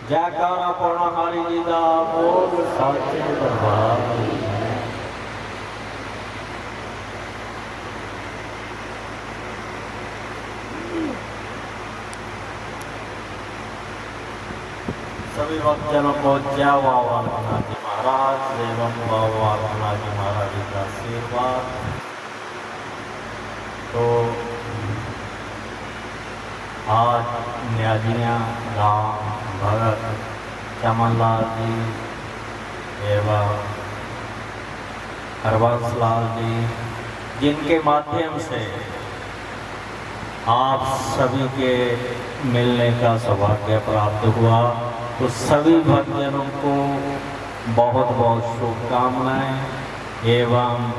जयकारा पौना हरि जी दा बोल साचे दरबार। सभी भक्तजनों को जय बाबा नाथ जी महाराज एवं बाबा नाथ जी महाराज जी का आशीर्वाद। तो आज न्याजियाँ राम भगत चमनलाल जी एवं हरबंस लाल जी, जिनके माध्यम से आप सभी के मिलने का सौभाग्य प्राप्त हुआ, तो सभी भक्तजनों को बहुत बहुत शुभकामनाएं एवं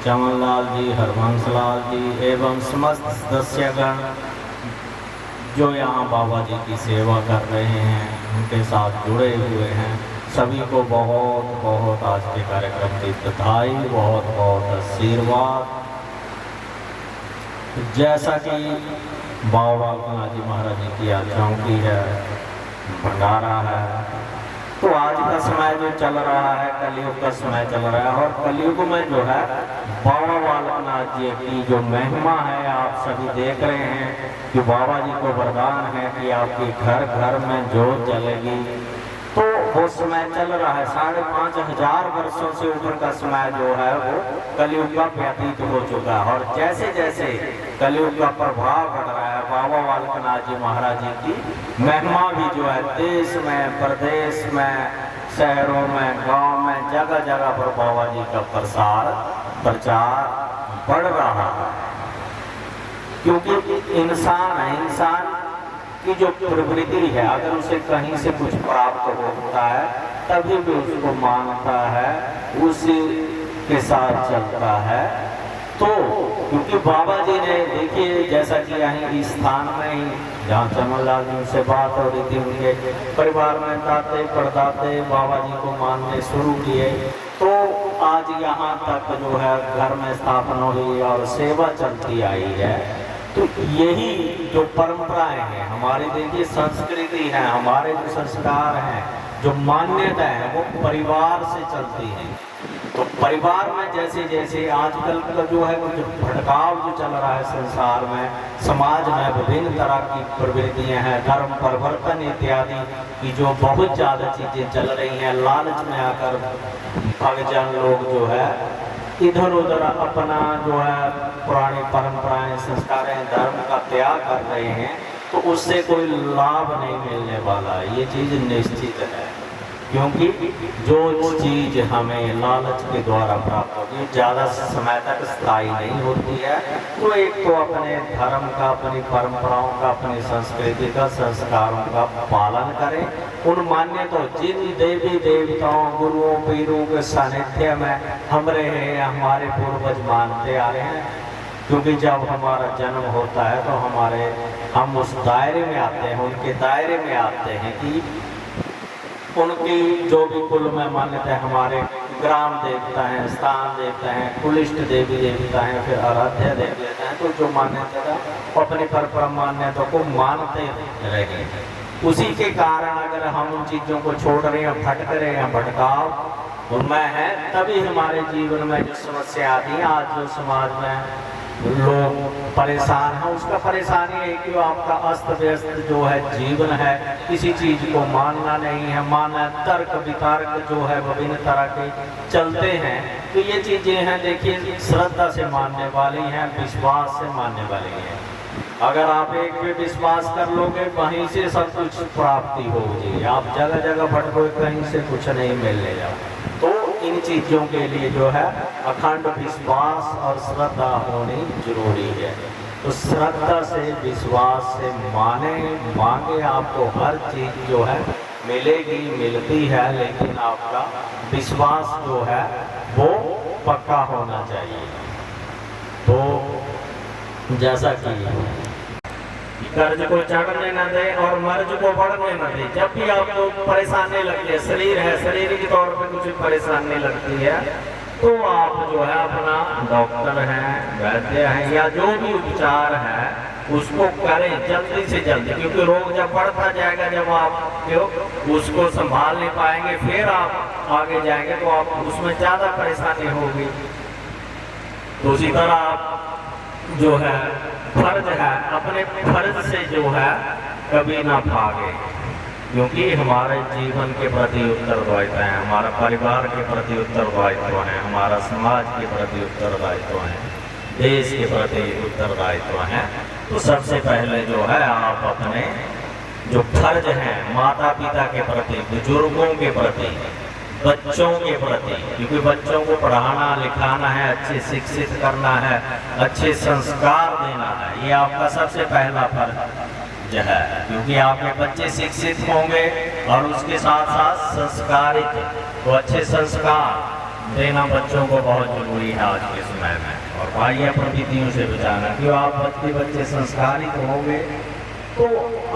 चमनलाल जी, हरबंस लाल जी एवं समस्त सदस्यगण जो यहाँ बाबा जी की सेवा कर रहे हैं, उनके साथ जुड़े हुए हैं, सभी को बहुत बहुत आज के कार्यक्रम की बधाई, बहुत बहुत आशीर्वाद। जैसा कि बाबा नाथ जी महाराज जी की आज्ञाओं की है, भंडारा है, तो आज का समय जो चल रहा है कलयुग का समय चल रहा है, और कलयुग में जो है बाबा बालकनाथ जी की जो महिमा है आप सभी देख रहे हैं कि बाबा जी को वरदान है कि आपके घर घर में जोत जलेगी। तो वो समय चल रहा है, 5500 वर्षों से ऊपर का समय जो है वो कलयुग का व्यतीत हो चुका है, और जैसे जैसे कलयुग का प्रभाव बढ़ रहा है, बाबा बालकनाथ जी महाराज जी की महिमा भी जो है देश में, प्रदेश में, शहरों में, गांव में, जगह जगह पर बाबा जी का प्रचार बढ़ रहा है। क्योंकि इंसान है, इंसान की जो प्रवृत्ति है, अगर उसे कहीं से कुछ प्राप्त होता है तभी भी उसको मानता है, उसी के साथ चलता है। तो क्योंकि बाबा जी ने देखिए, जैसा कि यहीं इस स्थान में ही जहाँ चमनलाल जी से बात हो रही थी, उनके परिवार में दाते परदाते बाबा जी को मानने शुरू किए, तो आज यहाँ तक जो है घर में स्थापना हुई और सेवा चलती आई है। तो यही जो परंपराएं हैं हमारी, देखिए संस्कृति है, हमारे जो संस्कार हैं, जो मान्यता है, वो परिवार से चलती है। तो परिवार में जैसे जैसे आजकल का जो है कुछ भटकाव जो चल रहा है संसार में, समाज में विभिन्न तरह की प्रवृत्तियां हैं, धर्म परिवर्तन इत्यादि की जो बहुत ज़्यादा चीज़ें चल रही हैं, लालच में आकर भक्तजन लोग जो है इधर उधर अपना जो है पुरानी परंपराएं, संस्कारें, धर्म का त्याग कर रहे हैं, तो उससे कोई लाभ नहीं मिलने वाला, ये चीज़ निश्चित है। क्योंकि जो चीज़ हमें लालच के द्वारा प्राप्त होती है, ज़्यादा समय तक स्थायी नहीं होती है। तो एक तो अपने धर्म का, अपनी परंपराओं का, अपनी संस्कृति का, संस्कारों का पालन करें, उन मान्यताओं, जिन देवी देवताओं, गुरुओं पीरों के सानिध्य में हम रहे हैं, हमारे पूर्वज मानते आ रहे हैं। क्योंकि जब हमारा जन्म होता है तो हम उस दायरे में आते हैं, उनके दायरे में आते हैं कि उनकी जो भी कुल में मान्यता है, हमारे ग्राम देवता हैं, स्थान देवता हैं, कुलिष्ठ देवी देवता हैं, फिर आराध्य देवी देवता हैं, तो जो मान्यता था अपनी परंपरा मान्यता को मानते रहे। उसी के कारण अगर हम उन चीज़ों को छोड़ रहे हैं, भटक रहे हैं, भटकाव उनमें है, तभी हमारे जीवन में जो समस्या आती है, आज जो समाज में लोग परेशान हैं, उसका परेशानी है कि आपका अस्त व्यस्त जो है जीवन है, किसी चीज़ को मानना नहीं है, माना तर्क वितर्क जो है विभिन्न तरह के चलते हैं। तो ये चीज़ें हैं, देखिए श्रद्धा से मानने वाली हैं, विश्वास से मानने वाली हैं। अगर आप एक पे विश्वास कर लोगे, वहीं से सब कुछ प्राप्ति होगी। आप जगह जगह भटकोगे, कहीं से कुछ नहीं मिलने जा। तो इन चीज़ों के लिए जो है अखंड विश्वास और श्रद्धा होनी जरूरी है। तो श्रद्धा से, विश्वास से मांगे, आपको हर चीज़ जो है मिलेगी, मिलती है, लेकिन आपका विश्वास जो है वो पक्का होना चाहिए। तो जैसा कि कर्ज को चढ़ने न दे और मर्ज को बढ़ने न दे। जब भी आपको परेशानी लगती है, शरीर है, शरीर के तौर पे कुछ परेशानी लगती है, तो आप जो है अपना डॉक्टर हैं, वैद्य हैं, या जो भी उपचार है उसको करें जल्दी से जल्दी, क्योंकि रोग जब बढ़ता जाएगा, जब आप उसको संभाल नहीं पाएंगे, फिर आप आगे जाएंगे तो आप उसमें ज़्यादा परेशानी होगी। तो उसी तरह आप जो है फर्ज है, अपने फर्ज से जो है कभी ना भागे, क्योंकि हमारे जीवन के प्रति उत्तरदायित्व है, हमारा परिवार के प्रति उत्तरदायित्व है, हमारा समाज के प्रति उत्तरदायित्व है, देश के प्रति उत्तरदायित्व है। तो सबसे पहले जो है आप अपने जो फर्ज हैं माता पिता के प्रति, बुजुर्गों के प्रति, बच्चों के प्रति, क्योंकि बच्चों को पढ़ाना लिखाना है, अच्छे शिक्षित करना है, अच्छे संस्कार देना है, ये आपका सबसे पहला फर्ज है। क्योंकि आपके बच्चे शिक्षित होंगे और उसके साथ साथ संस्कारित, तो अच्छे संस्कार देना बच्चों को बहुत जरूरी है आज के समय में, और बाह्य प्रवृत्तियों से बचाना। क्यों आप बच्चे संस्कारित होंगे तो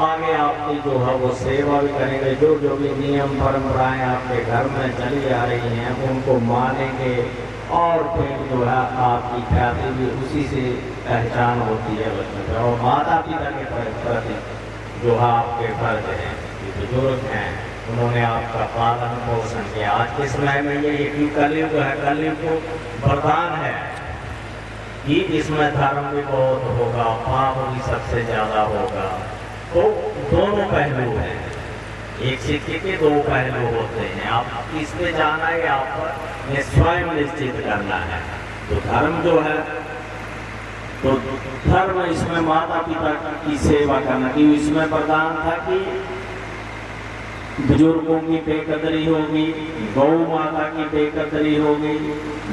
आगे आपकी जो है वो सेवा भी करेंगे, जो भी नियम परंपराएं आपके घर में चली आ रही हैं उनको मानेंगे, और फिर जो है आपकी ख्याति भी उसी से पहचान होती है बच्चों की। और माता पिता के प्रति जो है आपके फर्ज हैं, बुजुर्ग हैं, उन्होंने आपका पालन पोषण किया। आज के समय में ये कलयुग है, कलयुग को वरदान है कि इसमें धर्म भी बहुत होगा, पाप भी सबसे ज़्यादा होगा। तो दोनों पहलू हैं, एक सिक्के के दो पहलू होते हैं। आप किस पे जाना है आप स्वयं निश्चित करना है। तो धर्म जो है, तो धर्म इसमें माता पिता की सेवा करना, कि इसमें वरदान था कि बुजुर्गों की बेकदरी होगी, गौ माता की बेकदरी होगी।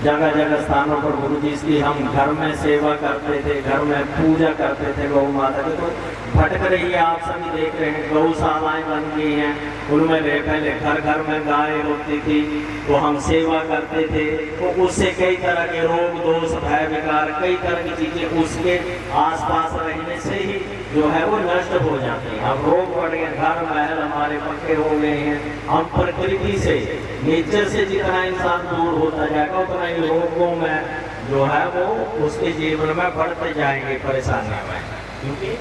जगह जगह स्थानों पर गुरु जी की हम घर में सेवा करते थे, घर में पूजा करते थे गौ माता की। तो भटक रही है, आप सभी देख रहे हैं, गौशालाएं बन गई हैं, उनमें पहले घर घर में गाय होती थी, तो हम सेवा करते थे। तो उससे कई तरह के रोग दोष भय विकार, कई तरह की चीजें उसके आसपास रहने से ही जो है वो नष्ट हो जाती है। अब रोग बढ़ गए, घर महल हमारे पक्के हो गए हैं। हम प्रकृति से, नेचर से जितना इंसान दूर होता जाएगा उतना ही रोगों में जो है वो उसके जीवन में बढ़ते जाएंगे, परेशानियों में। क्योंकि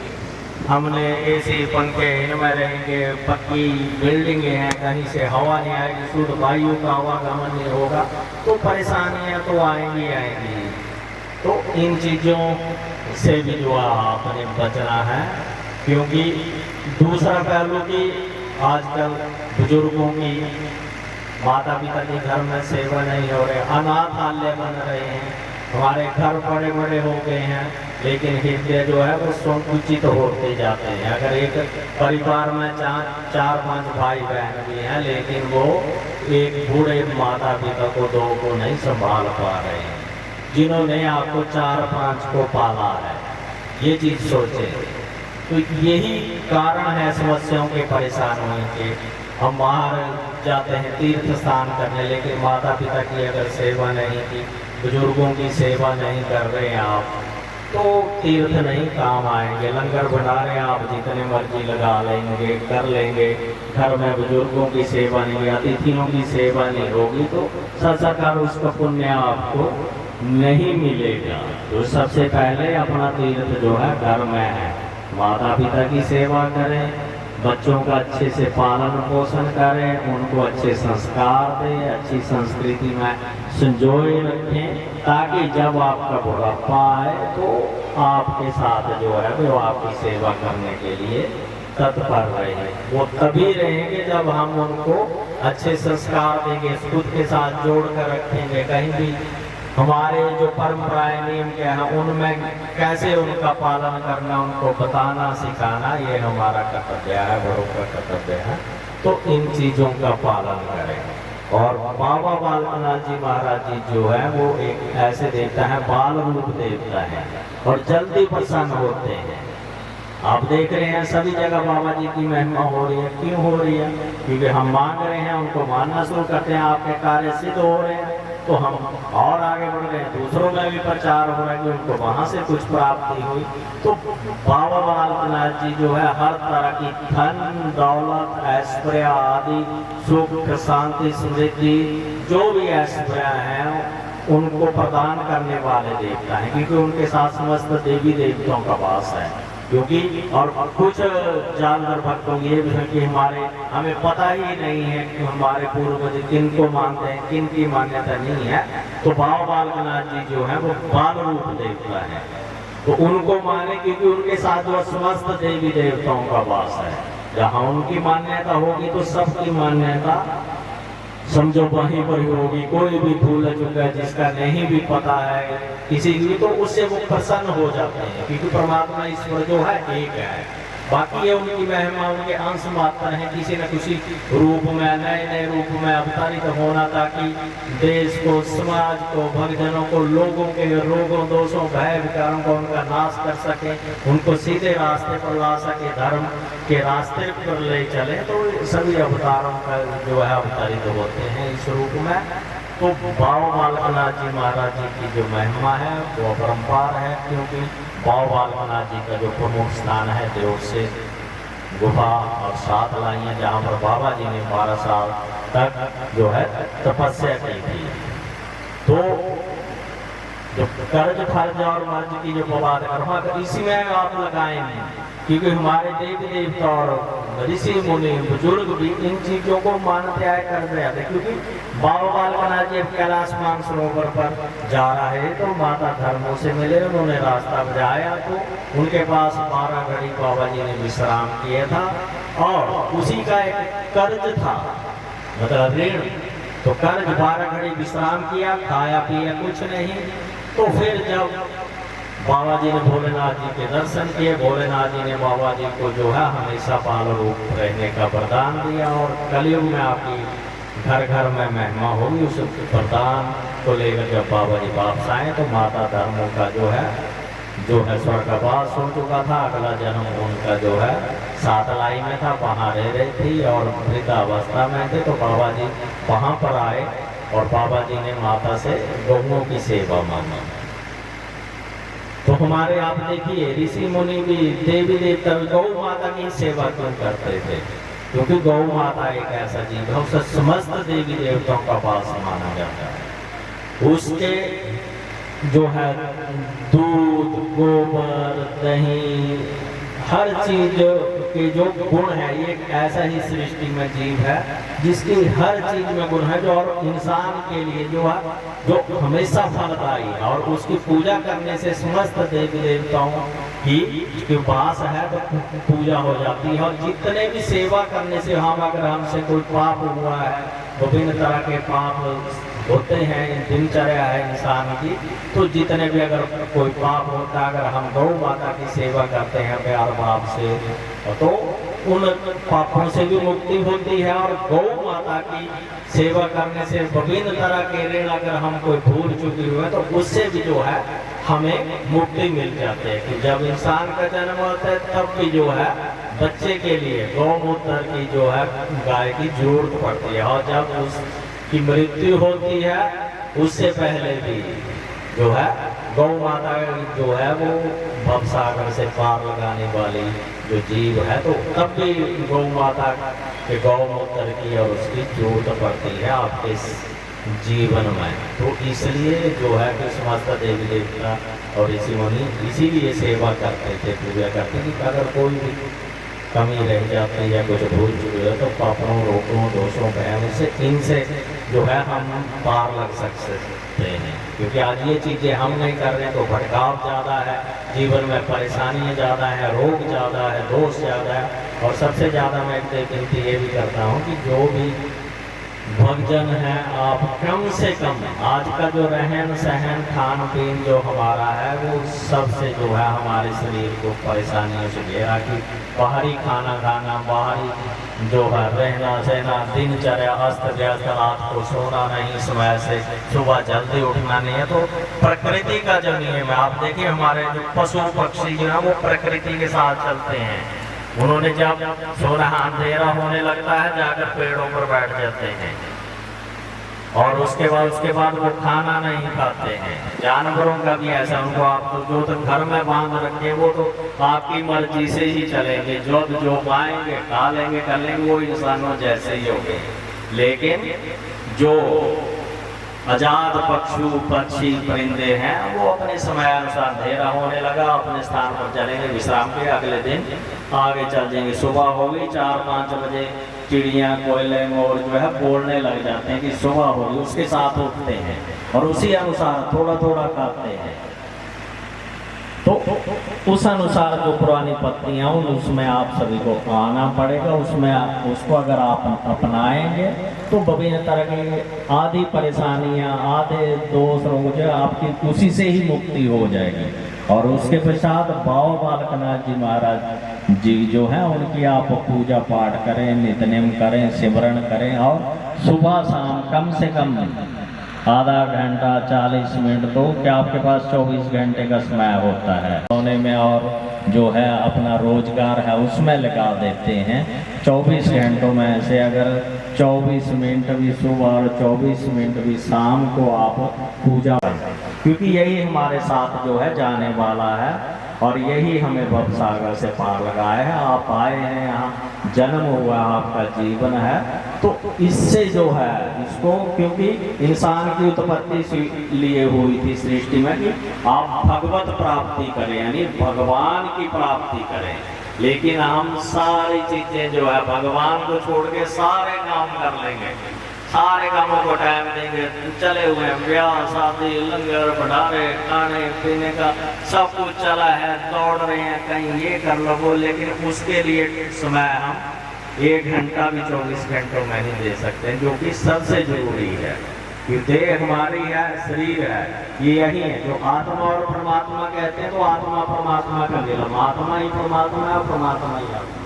हमने एसी पंखे इनमें रहेंगे, पक्की बिल्डिंगें हैं, कहीं से हवा नहीं आएगी, शुद्ध वायु का आवागमन नहीं होगा, तो परेशानियां तो आएंगी आएंगी। तो इन चीज़ों से भी जो आपने बचना है। क्योंकि दूसरा पहलू कि आजकल बुजुर्गों की, माता पिता के घर में सेवा नहीं हो रहे, अनाथालय बन रहे हैं, हमारे घर बड़े बड़े हो गए हैं, लेकिन हृदय जो है वो संकुचित होते जाते हैं। अगर एक परिवार में चार पांच भाई बहन भी हैं, लेकिन वो एक बूढ़े माता पिता को, दो को नहीं संभाल पा रहे हैं, जिन्होंने आपको 4-5 को पाला है। ये चीज सोचे, तो यही कारण है समस्याओं के, परेशान होने के। हम बाहर जाते हैं तीर्थ स्नान करने, लेकिन माता पिता की अगर सेवा नहीं की, बुजुर्गों की सेवा नहीं कर रहे हैं आप, तो तीर्थ नहीं काम आएंगे। लंगर भंडारे आप जितने मर्जी लगा लेंगे, कर लेंगे, घर में बुजुर्गों की सेवा नहीं, अतिथियों की सेवा नहीं होगी, तो सत्कार उसका पुण्य आपको नहीं मिलेगा। तो सबसे पहले अपना तीर्थ जो है घर में है, माता पिता की सेवा करें, बच्चों का अच्छे से पालन पोषण करें, उनको अच्छे संस्कार दें, अच्छी संस्कृति में संजोए रखें, ताकि जब आपका बुढ़ापा आए तो आपके साथ जो है वो आपकी सेवा करने के लिए तत्पर रहे। वो तभी रहेंगे जब हम उनको अच्छे संस्कार देंगे, खुद के साथ जोड़ कर रखेंगे। कहीं भी हमारे जो परंपराएं नियम के हैं उनमें कैसे उनका पालन करना, उनको बताना सिखाना, ये हमारा कर्तव्य है, बड़ों का कर्तव्य है। तो इन चीज़ों का पालन करें। और बाबा बालकनाथ जी महाराज जी जो है वो एक ऐसे देवता है, बाल रूप देवता है, और जल्दी प्रसन्न होते हैं। आप देख रहे हैं सभी जगह बाबा जी की महिमा हो रही है। क्यों हो रही है? क्योंकि हम मांग रहे हैं, उनको मानना शुरू करते हैं, आपके कार्य सिद्ध हो रहे हैं, तो हम और आगे बढ़ रहे हैं। दूसरों में भी प्रचार हो रहा है कि उनको वहाँ से कुछ प्राप्ति हुई। तो बाबा बालकनाथ जी जो है हर तरह की धन दौलत ऐश्वर्य आदि सुख शांति समृद्धि जो भी ऐश्वर्य है उनको प्रदान करने वाले देवता हैं, क्योंकि उनके साथ समस्त देवी देवताओं का वास है। क्योंकि और कुछ जानवर भक्तों ये भी है कि हमें पता ही नहीं है कि हमारे पूर्वज किन को मानते हैं, किन की मान्यता नहीं है। तो बाबा बालकनाथ जी जो है वो बाल रूप देवता है, तो उनको माने क्योंकि उनके साथ वो समस्त देवी देवताओं का वास है। जहाँ उनकी मान्यता होगी तो सबकी मान्यता समझो वहीं पर ही होगी। कोई भी भूल चुका है जिसका नहीं भी पता है किसी की, तो उससे वो प्रसन्न हो जाते हैं, क्योंकि परमात्मा ईश्वर जो है एक है। बाकी ये उनकी महिमा, उनके अंश मात्र हैं, किसी न किसी रूप में, नए नए रूप में अवतरित होना, ताकि देश को, समाज को, भक्तजनों को, लोगों के रोगों, दोषों, भय विकारों को उनका नाश कर सके, उनको सीधे रास्ते पर ला सके, धर्म के रास्ते पर ले चले। तो सभी अवतारों का जो है अवतरित होते हैं इस रूप में। तो बाबा बालकनाथ जी महाराज जी की जो महिमा है वो अपरंपार है, क्योंकि बाबा बालकनाथ जी का जो प्रमुख स्थान है देव से गुफा और 7 लाइयाँ, जहाँ पर बाबा जी ने 12 साल तक जो है तपस्या की थी। तो जो कर्ज फर्ज और मर्ज की जो बवाद कर्म इसी में आप लगाएंगे, क्योंकि हमारे देवी देवता और ऋषि मुनि बुजुर्ग भी इन चीजों को मानते आए कर रहे थे। क्योंकि बाबा बालकनाथ जी कैलाश मानसरोवर पर जा रहे तो माता धर्मों से मिले, उन्होंने रास्ता बजाया, तो उनके पास 12 घड़ी बाबा जी ने विश्राम किया था, और उसी का एक कर्ज था, मतलब ऋण। तो कर्ज 12 घड़ी विश्राम किया, खाया पिया कुछ नहीं। तो फिर जब बाबा जी ने भोलेनाथ जी के दर्शन किए, भोलेनाथ जी ने बाबा जी को जो है हमेशा बाल रूप रहने का वरदान दिया, और कलयुग में आपकी घर घर में महिमा होगी। उस वरदान को लेकर जब बाबा जी वापस आए तो माता धर्मों का जो है स्वर्गवास हो चुका था। अगला जन्म उनका जो है 7 लाई में था, वहाँ रह रही थी और वृद्धावस्था में थे। तो बाबा जी वहाँ पर आए और बाबा जी ने माता से गौओं की सेवा मांगी। तो हमारे आप देखिए ऋषि मुनि भी, देवी देवता गौ माता की सेवा क्यों करते थे? क्योंकि गौ माता एक ऐसा जीव है, उसे समस्त देवी देवताओं का वास माना जाता है। उसके जो है दूध, गोबर, दही, हर चीज के जो गुण है, ये एक ऐसा ही सृष्टि में जीव है जिसकी हर चीज में गुण है, जो और इंसान के लिए जो है जो हमेशा फलदायी है। और उसकी पूजा करने से समस्त देवी देवताओं की वास है तो पूजा हो जाती है। और जितने भी सेवा करने से अगर हमसे कोई पाप हुआ है, विभिन्न तरह के पाप होते हैं, दिनचर्या है इंसान की, तो जितने भी अगर कोई पाप होता है, अगर हम गौ माता की सेवा करते हैं प्यार भाव से, तो उन पापों से भी मुक्ति होती है। और गौ माता की सेवा करने से विभिन्न तरह के ऋण अगर हम कोई भूल चुके हुए तो उससे भी जो है हमें मुक्ति मिल जाती है। कि जब इंसान का जन्म होता है तब भी जो है बच्चे के लिए गौमूत्र की जो है गाय की जरूरत पड़ती है, और जब उसकी मृत्यु होती है उससे पहले भी जो है गौ माता जो है वो भवसागर से पार लगाने वाली जो जीव है, तो तब भी गौ माता के गौमूत्र की और उसकी जरूरत पड़ती है आपके जीवन में। तो इसलिए जो है कि समस्त देवी देवता और ऋषि मुनि इसीलिए सेवा करते थे, पूजा करते कि अगर कोई भी कमी रह जाती है या कुछ भूल चुकी है तो पापों, रोगों, दोषों, भयों से इनसे जो है हम पार लग सकते हैं। क्योंकि आज ये चीज़ें हम नहीं कर रहे तो भटकाव ज़्यादा है, जीवन में परेशानियाँ ज़्यादा है, रोग ज़्यादा है, दोष ज़्यादा है। और सबसे ज़्यादा मैं विनती ये भी करता हूँ कि जो भी भक्तजन है आप कम से कम आज का जो रहन सहन खान पीन जो हमारा है वो सबसे जो है हमारे शरीर को परेशानियों से घेरा, कि बाहरी खाना खाना, बाहरी जो है रहना सहना, दिनचर्या अस्त व्यस्त, रात को सोना नहीं समय से, सुबह जल्दी उठना नहीं है। तो प्रकृति का जो नियम है, आप देखिए हमारे जो पशु पक्षी जो है वो प्रकृति के साथ चलते हैं। उन्होंने जब सोना अंधेरा होने लगता है जाकर पेड़ों पर बैठ जाते हैं, और उसके बाद वो खाना नहीं खाते हैं। जानवरों का भी ऐसा, उनको आप जो तो घर में बांध रखे वो तो आपकी मर्जी से ही चलेंगे, जो पाएंगे खा लेंगे, कर लेंगे, वो इंसानों जैसे ही हो गए। लेकिन जो आजाद पक्षु पक्षी परिंदे हैं वो अपने समय अनुसार अंधेरा होने लगा अपने स्थान पर चलेंगे विश्राम के, अगले दिन आगे चल जाएंगे। सुबह होगी 4-5 बजे चिड़िया कोयले मोर जो है बोलने लग जाते हैं कि सुबह होगी, उसके साथ उठते हैं और उसी अनुसार थोड़ा थोड़ा खाते हैं। तो उस अनुसार जो पुरानी पत्तियां उसमें आप सभी को आना पड़ेगा, उसमें उसको अगर आप अपनाएंगे तो विभिन्न तरह की आधी परेशानियां आधे दोष रोग जो आपकी उसी से ही मुक्ति हो जाएगी। और उसके पश्चात बाबा बालकनाथ जी महाराज जी जो हैं उनकी आप पूजा पाठ करें, नित्यनेम करें, सिमरण करें और सुबह शाम कम से कम आधा घंटा 40 मिनट तो क्या आपके पास 24 घंटे का समय होता है सोने में और जो है अपना रोजगार है उसमें लगा देते हैं। 24 घंटों में से अगर 24 मिनट भी सुबह और 24 मिनट भी शाम को आप पूजा करें, क्योंकि यही हमारे साथ जो है जाने वाला है और यही हमें भवसागर से पार लगाए है। आप आए हैं यहाँ, जन्म हुआ आपका जीवन है, तो इससे जो है इसको, क्योंकि इंसान की उत्पत्ति लिए हुई थी सृष्टि में कि आप भगवत प्राप्ति करें यानी भगवान की प्राप्ति करें। लेकिन हम सारी चीजें जो है भगवान को छोड़ के सारे काम कर लेंगे, सारे कामों को टाइम देंगे, चले हुए हैं, ब्याह शादी लंगर भंडारे खाने पीने का सब कुछ चला है, दौड़ रहे हैं कहीं ये कर लो वो, लेकिन उसके लिए समय हम 1 घंटा भी 24 घंटों में नहीं दे सकते, जो कि सबसे जरूरी है। ये देह हमारी है, शरीर है, ये यही है जो आत्मा और परमात्मा कहते हैं। तो आत्मा परमात्मा का मिलन, आत्मा ही परमात्मा है, परमात्मा ही आत्मा।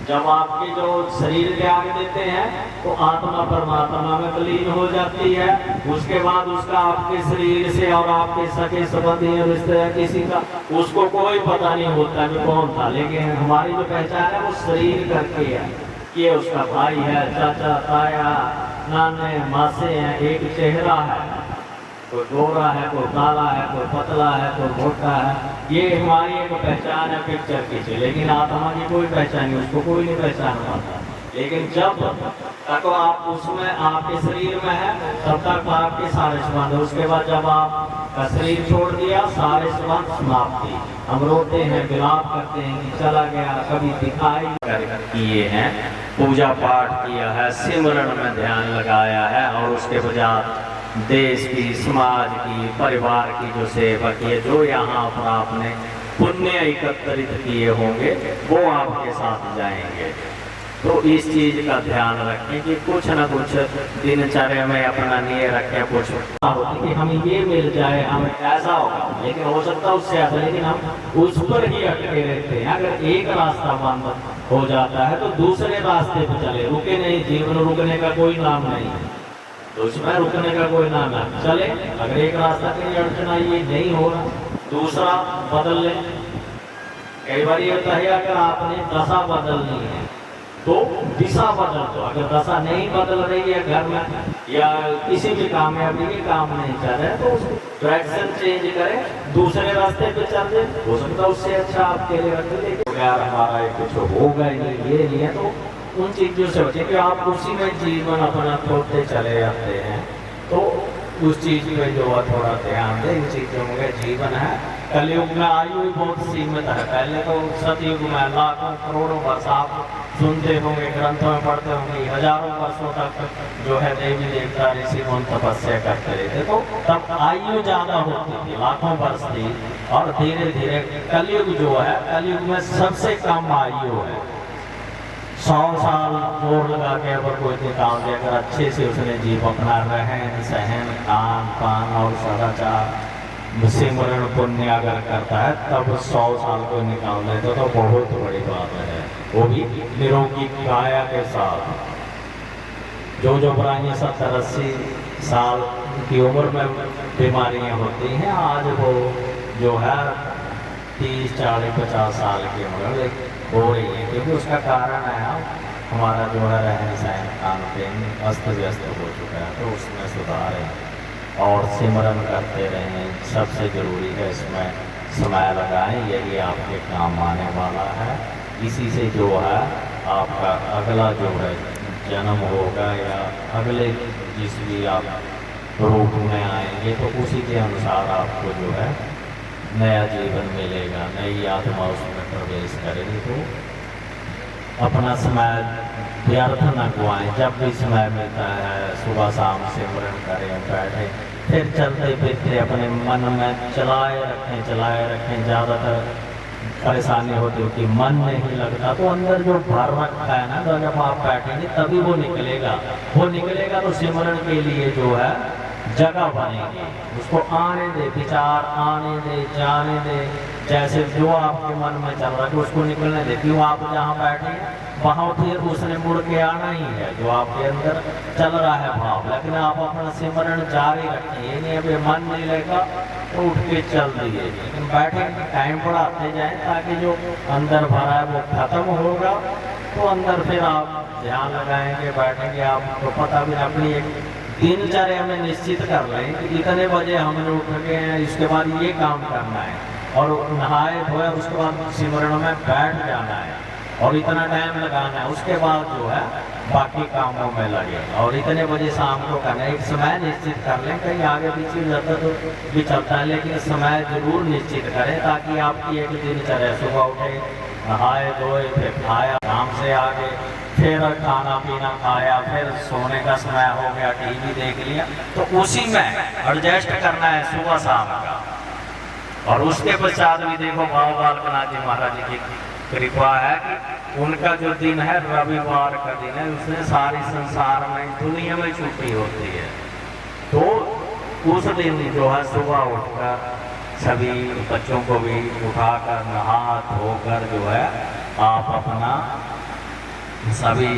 जब आपके जो शरीर त्याग देते हैं तो आत्मा परमात्मा में विलीन हो जाती है। उसके बाद उसका आपके शरीर से और आपके सगे संबंधी रिश्ते किसी का उसको कोई पता नहीं होता कि कौन था, लेकिन हमारी जो पहचान है वो शरीर करके है, ये उसका भाई है, चाचा ताया नाने मासे हैं, एक चेहरा है, कोई गोरा है, कोई काला है, कोई पतला है, कोई मोटा है, ये हमारी एक पहचान है पिक्चर की। लेकिन आत्मा की कोई पहचान नहीं, उसको कोई नहीं पहचान पाता। लेकिन जब तक आप उसमें आपके शरीर में है तब तक आपके सारे संबंध, उसके बाद जब आपका शरीर छोड़ दिया सारे संबंध समाप्ति। हम रोते हैं, विलाप करते हैं कि चला गया, कभी दिखाई किए हैं, पूजा पाठ किया है, सिमरण में ध्यान लगाया है और उसके बजाय देश की, समाज की, परिवार की जो सेवा की है, जो यहाँ पर आपने पुण्य एकत्रित किए होंगे वो आपके साथ जाएंगे। तो इस चीज का ध्यान रखें कि कुछ न कुछ दिनचर्या में अपना लिए रखें। कुछ होती कि हमें ये मिल जाए, हमें ऐसा होगा, लेकिन हो सकता है उससे ऐसा, लेकिन हम उस पर ही अटके रहते हैं। अगर एक रास्ता बंद हो जाता है तो दूसरे रास्ते पर चले, रुके नहीं, जीवन रुकने का कोई नाम नहीं, तो उसमें रुकने का कोई नाम है। चले, अगर एक रास्ता कहीं अड़चन आई, ये नहीं हो रहा, दूसरा बदल ले। कई बार ये होता है अगर आपने दशा बदलनी है तो दिशा बदल दो। अगर दशा नहीं बदल रही है घर में या किसी भी कामयाबी के काम नहीं चल रहे तो डायरेक्शन चेंज करें, दूसरे रास्ते पे चल दे, हो सकता है उससे अच्छा आपके लिए रख ले। यार हमारा कुछ होगा ये नहीं है, तो उन चीजों से बचे कि आप उसी में जीवन अपना तोड़ते चले जाते हैं। तो उस चीज पे जो है थोड़ा ध्यान दें। इन चीजों में जीवन है, कलयुग में आयु भी बहुत सीमित है। पहले तो सतयुग में लाखों करोड़ों वर्ष आप सुनते होंगे, ग्रंथों में पढ़ते होंगे, हजारों वर्षों तक जो है देवी देवता ऋषि मुनि तपस्या करते रहते, तो तब आयु ज्यादा होती थी, लाखों वर्ष थी। और धीरे धीरे कलयुग जो है, कलयुग में सबसे कम आयु है, 100 साल जोर लगा के अगर कोई निकाल दे, अगर अच्छे से उसने जीव अपना रहन सहन खान पान और सदाचार सिमरण पुण्य अगर करता है तब 100 साल को निकाल दे तो बहुत बड़ी बात है, वो भी निरोगी काया के साथ। जो पुरानी 70-80 साल की उम्र में बीमारियां होती हैं, आज वो जो है 30-40-50 साल की उम्र में हो रही है, क्योंकि उसका कारण है हमारा जो है रहन सहन खान पीन अस्त व्यस्त हो चुका है, तो उसमें सुधार है। और सिमरन करते रहें, सबसे ज़रूरी है इसमें समय लगाएं, यही आपके काम आने वाला है। इसी से जो है आपका अगला जो है जन्म होगा या अगले जिस भी आप रूप में आएंगे तो उसी के अनुसार आपको जो है नया जीवन मिलेगा, नई आत्मा उसमें प्रवेश करेगी। तो अपना समय व्यर्थ न गवाएं, जब भी समय मिलता है सुबह शाम सिमरन करें, बैठें, फिर चलते फिरते अपने मन में चलाए रखें। ज़्यादातर परेशानी होती है कि मन नहीं लगता, तो अंदर जो भर रखा है ना, तो जब आप बैठेंगे तभी वो निकलेगा तो सिमरन के लिए जो है जगह बनेगी, उसको आने दे, विचार आने दे, जाने दे, जैसे जो आपके मन में चल रहा है उसको निकलने दे। क्यों आप जहाँ बैठे वहाँ फिर उसने मुड़ के आना ही है, जो आपके अंदर चल रहा है भाव। लेकिन आप अपना सिमरन जारी रखें, ये नहीं अभी मन नहीं लेगा तो उठ के चल दिए, लेकिन बैठे टाइम बढ़ाते जाएं ताकि जो अंदर भरा है वो खत्म होगा। तो अंदर फिर आप ध्यान लगाएंगे, बैठेंगे, आपको पता भी अपनी एक दिनचर्या में निश्चित कर लें कि इतने बजे हमने उठ गए हैं, इसके बाद ये काम करना है, और नहाए धोए उसके बाद सिमरन में बैठ जाना है और इतना टाइम लगाना है, उसके बाद जो है बाकी कामों में लगे और इतने बजे शाम को करना है। एक समय निश्चित कर लें, कहीं आगे पीछे जाता तो भी चलता है, लेकिन समय जरूर निश्चित करें ताकि आपकी एक दिनचर्या सुबह उठे, नहाए धोए, फिर खाया, काम से आगे फिर खाना पीना खाया, फिर सोने का समय हो गया, टीवी देख लिया, तो उसी में एडजस्ट करना है सुबह शाम का। और उसके पश्चात भी देखो बाबा बालकनाथ जी महाराज जी की कृपा है कि उनका जो दिन है रविवार का दिन है, उसमें सारी संसार में दुनिया में छुट्टी होती है। तो उस दिन जो है सुबह उठकर सभी बच्चों को भी उठाकर नहा धोकर जो है आप अपना सभी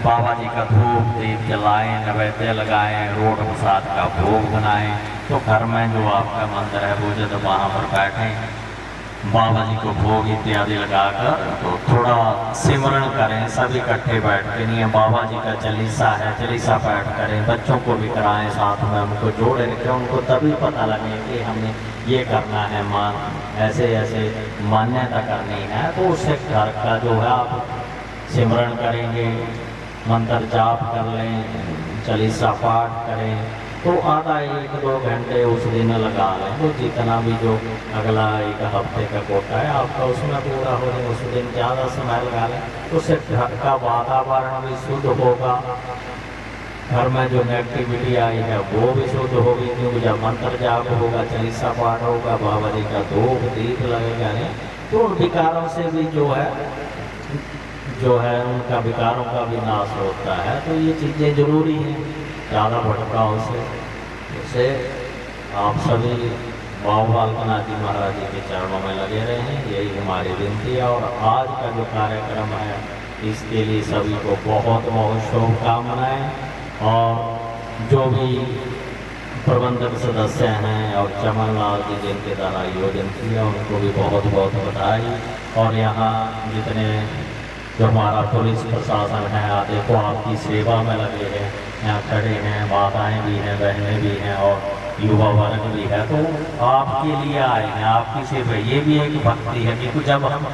बाबा जी का धूप दीप जलाएं, नैवेद्य लगाएं, रोट प्रसाद का भोग बनाएं। तो घर में जो आपका मंदिर है वो जब वहाँ पर बैठें, बाबा जी को भोग इत्यादि लगाकर तो थोड़ा सिमरन करें, सभी इकट्ठे बैठ के। नहीं बाबा जी का चालीसा है, चालीसा पाठ करें, बच्चों को भी कराएं साथ में, उनको जोड़े रखें, उनको तभी पता लगे कि हमने ये करना है, ऐसे ऐसे मान्यता करनी है। तो उससे घर का जो है आप सिमरन करेंगे, मंत्र जाप कर लें, चालीसा पाठ करें, तो आधा 1-2 घंटे उस दिन लगा लें। तो जितना भी जो अगला एक हफ्ते का कोटा है आपका उसमें पूरा हो जाए, उस दिन ज़्यादा समय लगा लें, तो उससे घर का वातावरण भी शुद्ध होगा, घर में जो नेगेटिविटी आई है वो भी शुद्ध होगी। क्योंकि जब मंत्र जाप होगा, चालीसा पाठ होगा, बाबा जी का धूप दीप लगेगा, तो उन विकारों से भी जो है उनका विकारों का भी नाश होता है। तो ये चीज़ें ज़रूरी हैं, ज़्यादा भटकाव से आप सभी बाबा बालकनाथ जी महाराज जी के चरणों में लगे रहें, यही हमारी विनती है। और आज का जो कार्यक्रम है इसके लिए सभी को बहुत बहुत शुभकामनाएँ, और जो भी प्रबंधक सदस्य हैं और चमन लाल जी जिनके द्वारा आयोजन किया उनको भी बहुत बहुत बधाई। और यहाँ जितने जो हमारा पुलिस प्रशासन है आदि को आपकी सेवा में लगे हैं, यहाँ खड़े हैं, माताएँ भी हैं, बहनें भी हैं और युवा वर्ग भी है, तो आपके लिए आए हैं, आपकी सेवा। ये भी एक भक्ति है, क्योंकि जब हम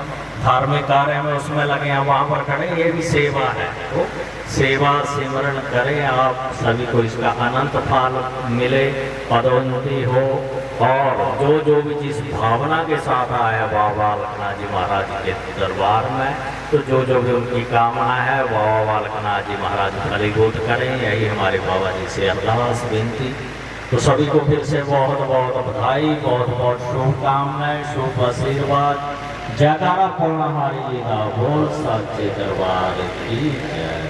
धार्मिक कार्य में उसमें लगे हैं वहाँ पर खड़े, ये भी सेवा है। तो सेवा सिमरन करें, आप सभी को इसका अनंत फल मिले, पदोन्नति हो। और जो भी जिस भावना के साथ आया बाबा बालकनाथ जी महाराज के दरबार में, तो जो भी उनकी कामना है बाबा बालकनाथ जी महाराज फलीभूत करें, यही हमारे बाबा जी से अरदास विनती। तो सभी को फिर से बहुत बहुत बधाई, बहुत बहुत शुभकामनाएं, शुभ आशीर्वाद। जयकारा पूर्ण हमारी लीला बोल सच्चे दरबार की जय।